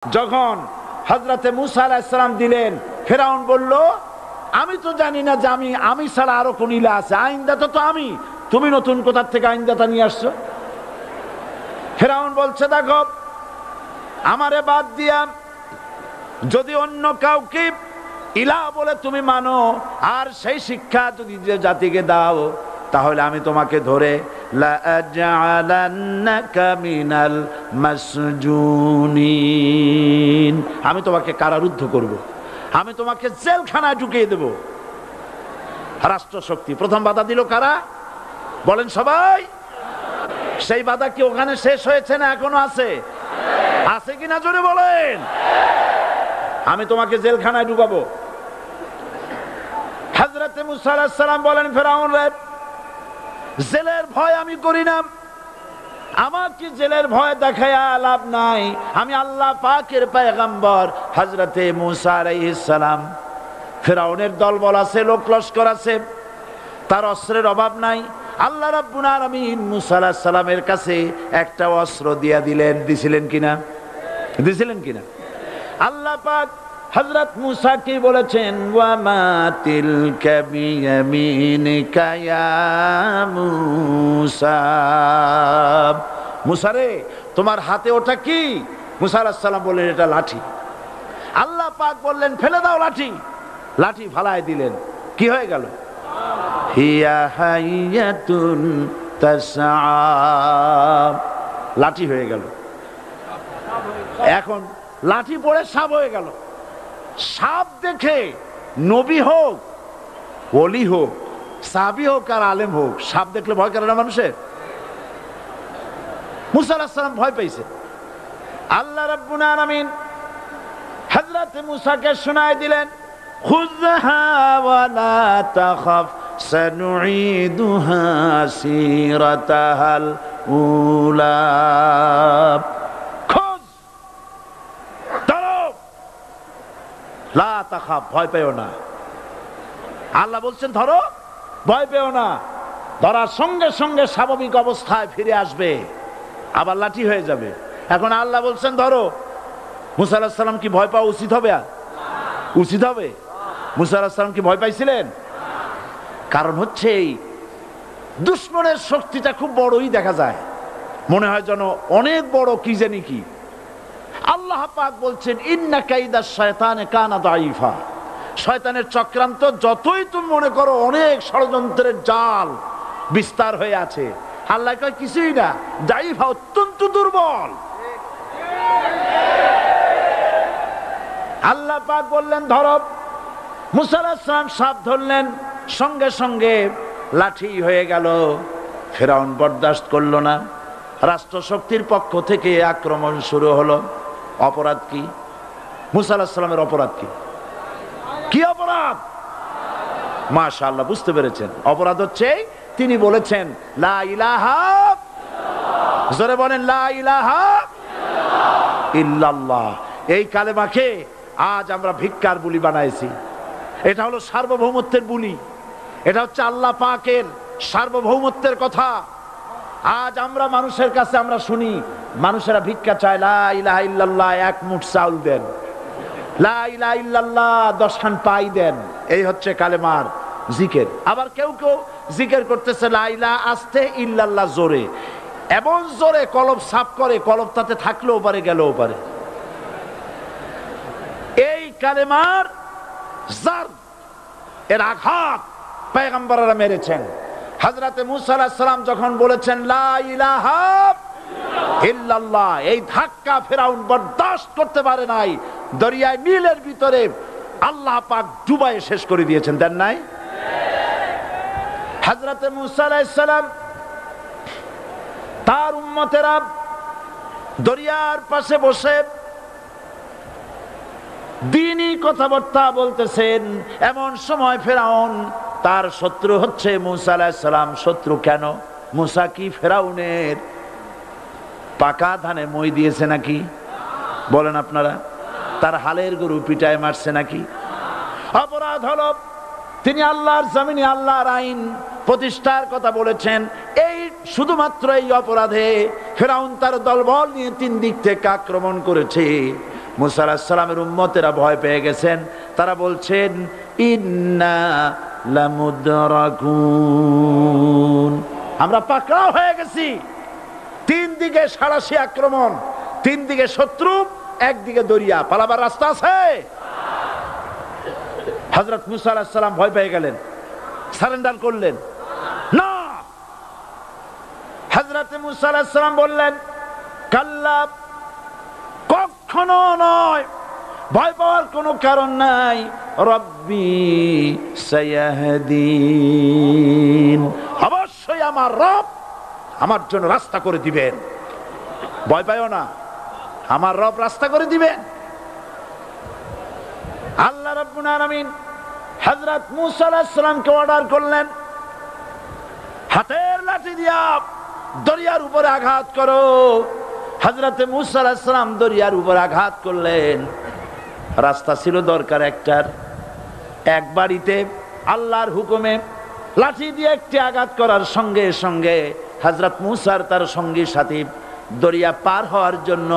যখন হযরতে মুসা আলাইহিস সালাম দিলেন, ফেরাউন বলল, আমি তো জানি না যে আমি ছাড়া আরো কোন ইলা আছে, আইনদাতা তো আমি, তুমি নতুন কোথা থেকে আইনদাতা নিয়ে আসছো? ফেরাউন বলছে, দেখো, আমারে বাদ দিয়া যদি অন্য কাউকে ইলা বলে তুমি মানো, আর সেই শিক্ষা যদি যে জাতিকে দাও, তাহলে আমি তোমাকে ধরে লাআজআলান্নাকা মিনাল মাসজুনিন, আমি তোমাকে কারারুদ্ধ করব, আমি তোমাকে জেলখানায় ঢুকিয়ে দেব। রাষ্ট্রশক্তি প্রথম বাধা দিল কারা? বলেন সবাই। সেই বাধা কি ওখানে শেষ হয়েছে না এখনো আছে? আছে কিনা জোরে বলেন। আমি তোমাকে জেলখানায় ঢুকাবো। হযরতে মুসা আলাইহিস সালাম বলেন, ফেরাউন রে, জেলের ভয় আমি করি না, আমাকে জেলের ভয় দেখায়া লাভ নাই, আমি আল্লাহ পাকের পয়গম্বর হযরতে মুসা আলাইহিস সালাম। ফেরাউনের দলবল আছে, লোক লস্কর আছে, তার অস্ত্রের অভাব নাই। আল্লাহ রাব্বুল আলামিন মুসা আলাইহিস সালামের কাছে একটা অস্ত্র দিয়া দিলেন। দিছিলেন কিনা? দিছিলেন কিনা? আল্লাহ পাক হযরত মুসা কি বলেছেন, ওয়া মা তিলকা বিয়ামিনিকা ইয়া মুসা, মুসা রে, তোমার হাতে ওটা কি? মুসা আলাইহিস সালাম বললেন, এটা লাঠি। আল্লাহ পাক বললেন, ফেলে দাও লাঠি। লাঠি ফালায় দিলেন, কি হয়ে গেল? হিয়া হাইয়াতুন তাসআ, লাঠি হয়ে গেল। এখন লাঠি পড়ে সাপ হয়ে গেল। সাপ দেখে নবী হোক, ওলি হোক, সাহাবী হোক আর আলেম হোক, সাপ দেখলে ভয় করে না মানুষের? মুসা আলাইহিস সালাম ভয় পাইছে। আল্লাহ রাব্বুল আলামিন হযরত মুসাকে শোনায় দিলেন, খুযহা ওয়া লা তাখাফ সানুঈদুহা সিরাতাহাল উলা, লা তাখাফ, ভয় পেও না। আল্লাহ বলছেন ধরো, ভয় পেও না। ধরার সঙ্গে সঙ্গে স্বাভাবিক অবস্থায় ফিরে আসবে, আবার লাঠি হয়ে যাবে। এখন আল্লাহ বলছেন ধরো। মুসা আলাইহিস সালাম কি ভয় পাওয়া উচিত হবে? উচিত হবে? মুসা আলাইহিস সালাম কি ভয় পাইছিলেন? কারণ হচ্ছে এই দুশমনের শক্তিটা খুব বড়ই দেখা যায়, মনে হয় যেন অনেক বড়, কি জানি কি। আল্লাহ পাক বলছেন, ইন্না কাইদা শায়তানে কানা দাঈফা, শয়তানের চক্রান্ত যতই তুমি মনে করো অনেক ষড়যন্ত্রের জাল বিস্তার হয়ে আছে, আল্লাহ কয় কিছুই না, দাঈফা, অত্যন্ত দুর্বল। আল্লাহ পাক বললেন ধরো। মুসা আলাইহিস সালাম সাপ ধরলেন, সঙ্গে সঙ্গে লাঠি হয়ে গেল। ফেরাউন বরদাস্ত করলো না, রাষ্ট্রশক্তির পক্ষ থেকে আক্রমণ শুরু হলো। অপরাধ কি? মুসা আলাইহিস সালামের অপরাধ কি? কি অপরাধ? মাশাআল্লাহ, বুঝতে পেরেছেন। অপরাধ হচ্ছে তিনি বলেছেন লা ইলাহা, জোরে বলেন, লা ইলাহা ইল্লাল্লাহ। এই কালেমাকে আজ আমরা ভিক্ষার বুলি বানাইছি। এটা হলো সার্বভৌমত্বের বুলি, এটা হচ্ছে আল্লাহ পাকের সার্বভৌমত্বের কথা। আজ আমরা মানুষের কাছে আমরা শুনি, মানুষেরা ভিক্ষা চায়, লা ইলাহা ইল্লাল্লাহ, এক মুঠ চাউল দেন, লা ইলাহা ইল্লাল্লাহ 10 খান পাই দেন। এই হচ্ছে কালেমার জিকির। আবার কেউ কেউ জিকির করতেছে লা ইলাহা আস্তে, ইল্লাল্লাহ জোরে, এমন জোরে কলব সাফ করে, কলব তাতে থাকলেও পারে, গেলেও পারে। এই কালেমার জার, এর আঘাত পয়গম্বররা মেরেছেন। হযরতে মুসা আলাইহিস সালাম যখন বলেছেন লা ইলাহা ইল্লাল্লাহ, এই ধাক্কা ফেরাউন বরদাস্ত করতে পারে নাই। দরিয়ায় নীলের ভিতরে আল্লাহ পাক ডুবাইয়ে শেষ করে দিয়েছেন, দেন নাই? হযরতে মুসা আলাইহিস সালাম, তার উম্মতেরা দরিয়ার পাশে বসে দ্বীনি কথাবার্তা বলতেছেন। এমন সময় ফেরাউন, তার শত্রু হচ্ছে মুসা আলাইহিস সালাম। শত্রু কেন? মুসা কি ফেরাউনের পাকা ধানে মই দিয়েছে নাকি? বলেন আপনারা। তার হালের গরু পিটায় মারছে নাকি? অপরাধ হলো তিনি আল্লাহর জমিনে আল্লাহর আইন প্রতিষ্ঠার কথা বলেছেন। এই শুধুমাত্র এই অপরাধে ফেরাউন তার দলবল নিয়ে 3 দিক থেকে আক্রমণ করেছে। মুসা আলাইহিস সালামের উম্মতেরা ভয় পেয়ে গেছেন, তারা বলছেন ইন্না লামুদরাকুন, আমরা পাকড়াও হয়ে গেছি। তিন দিকে সাড়াশি আক্রমণ, তিন দিকে শত্রু, একদিকে দরিয়া, পালাবার রাস্তা আছে? হযরত মুসা আলাইহিস সালাম ভয় পেয়ে গেলেন, সারেন্ডার করলেন না। হযরত মুসা আলাইহিস সালাম বললেন কাল্লা, কখনো নয়, ভয় পাওয়ার কোনো কারণ নাই। রব্বি সায়াহদিন, অবশ্যই আমার রব আমার জন্য রাস্তা করে দিবেন। ভয় পাইও না, আমার রব রাস্তা করে দিবেন। আল্লাহ রাব্বুল আলামিন হযরত মুসা আলাইহিস সালামকে অর্ডার করলেন, হাতের লাঠি দিয়া দরিয়ার উপরে আঘাত করো। হযরতে মুসা আলাইহিস সালাম দরিয়ার উপর আঘাত করলেন। রাস্তা ছিল দরকার একটার, এক বাড়িতে আল্লাহর হুকুমে লাঠি দিয়ে একটি আঘাত করার সঙ্গে সঙ্গে হযরত মুসার তার সঙ্গী সাথী দরিয়া পার হওয়ার জন্য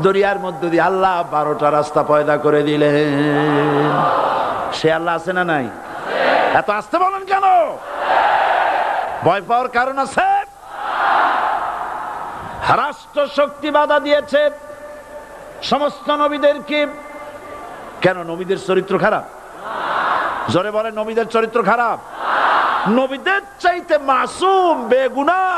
দরিয়ার মধ্যে দিয়ে আল্লাহ 12টা রাস্তা পয়দা করে দিলেন। সে আল্লাহ আছে না নাই? এত আসতে বলেন কেন? ভয় পাওয়ার কারণ আছে? রাষ্ট্র শক্তি বাধা দিয়েছে সমস্ত নবীদেরকে। কেন? নবীদের চরিত্র খারাপ? জোরে বলে, নবীদের চরিত্র খারাপ? নবীদের চাইতে মাসুম বেগুনাহ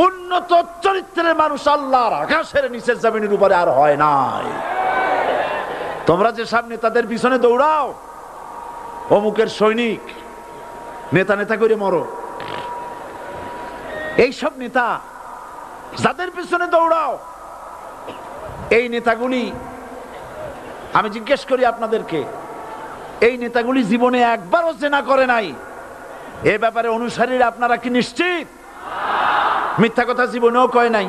উন্নত চরিত্রের মানুষ আল্লাহর আকাশের নিচের জমিনের উপরে আর হয় নাই। তোমরা যে সামনে তাদের পিছনে দৌড়াও, অমুকের সৈনিক, নেতা নেতা করে মরো, এইসব নেতা যাদের পিছনে দৌড়াও, এই নেতাগুলি, আমি জিজ্ঞেস করি আপনাদেরকে, এই নেতাগুলি জীবনে একবারও জেনা করে নাই? এ ব্যাপারে অনুসারীরা আপনারা কি নিশ্চিত? মিথ্যা কথা জীবনেও কয় নাই,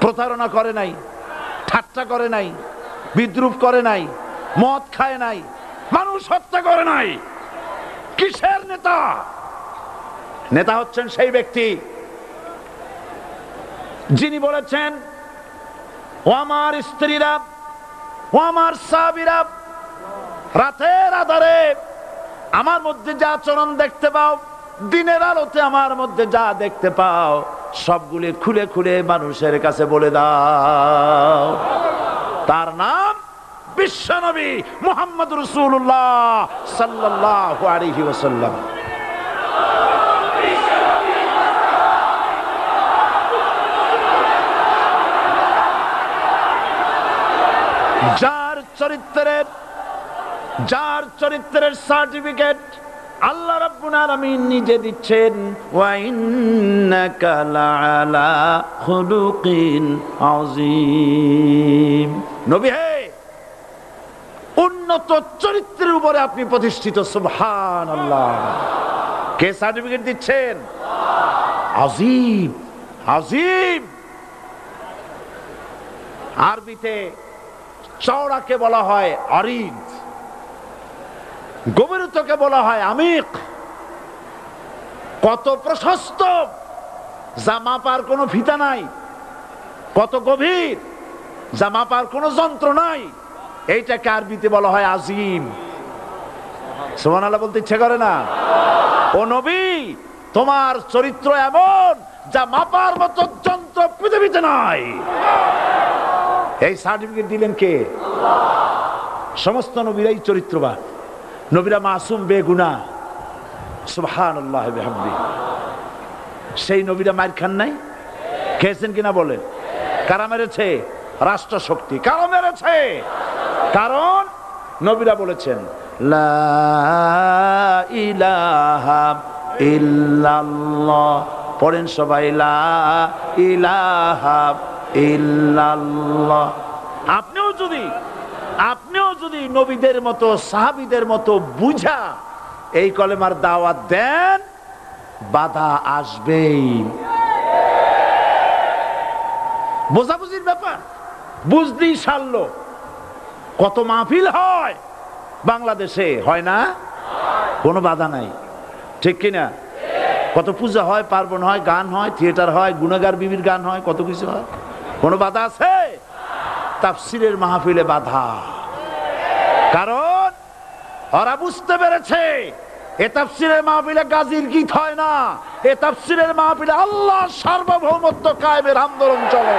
প্রতারণা করে নাই, ঠাট্টা করে নাই, বিদ্রুপ করে নাই, মদ খায় নাই, মানুষ হত্যা করে নাই। কিসের নেতা? নেতা হচ্ছেন সেই ব্যক্তি যিনি বলেছেন, ও আমার স্ত্রীরা, ও আমার সাহাবীরা, রাতের আধারে আমার মধ্যে যা আচরণ দেখতে পাও, দিনের আলোতে আমার মধ্যে যা দেখতে পাও, সবগুলি খুলে খুলে মানুষের কাছে বলে দাও। তার নাম বিশ্বনবী মুহাম্মদ রাসূলুল্লাহ সাল্লাল্লাহু আলাইহি ওয়াসাল্লাম। যার চরিত্রের সার্টিফিকেট আল্লাহ রাব্বুল আলামিন নিজে দিচ্ছেন, ওয়া ইন্নাকা লাআলা খুলুকিন আযীম। নবী হে, উন্নত চরিত্রের উপরে আপনি প্রতিষ্ঠিত। সুবহানাল্লাহ। কে সার্টিফিকেট দিচ্ছেন? আযীম, আযীম। আরবিতে চওড়াকে বলা হয় আরিদ, গভীরতাকে বলা হয় আমিক। কত প্রশস্ত, যা মাপার কোনো ফিতা নাই, কত গভীর, যা মাপার কোনো যন্ত্র নাই, এইটাকে আরবিতে বলা হয় আজিম। সুবহানাল্লাহ বলতে ইচ্ছে করে না? ও নবী, তোমার চরিত্র এমন যা মাপার মতো যন্ত্র পৃথিবীতে নাই। এই সার্টিফিকেট দিলেন কে? সমস্ত নবীরাই চরিত্রবান, নবীরা মাসুম বেগুনাহ। সুবহানাল্লাহ বিহামদিহি। সেই নবীরা মার খান নাই? খেয়েছেন কিনা বলেন? কারা মেরেছে? রাষ্ট্র শক্তি। কারা মেরেছে? কারণ নবীরা বলেছেন লা ইলাহা ইল্লাল্লাহ। পড়েন সবাই, লা ইলাহা ইল্লাল্লাহ। আপনিও যদি নবীদের মতো, সাহাবীদের মতো বুঝা এই কলেমার দাওয়াত দেন, বাধা আসবেই। বোঝাবুঝির ব্যাপার, বুঝতেই সারলো। কত মাহফিল হয় বাংলাদেশে, হয় না? কোনো বাধা নাই, ঠিক কিনা? কত পূজা হয়, পার্বণ হয়, গান হয়, থিয়েটার হয়, গুণগার বিবির গান হয়, কত কিছু হয়। কোনো বাধা আছে? তাফসীরের মাহফিলে বাধা। কারণ ওরা বুঝতে পেরেছে এ তাফসীরের মাহফিলে গাজীর গীত হয় না, এ তাফসীরের মাহফিলে আল্লাহর সার্বভৌমত্ব কায়েমের আন্দোলন চলে।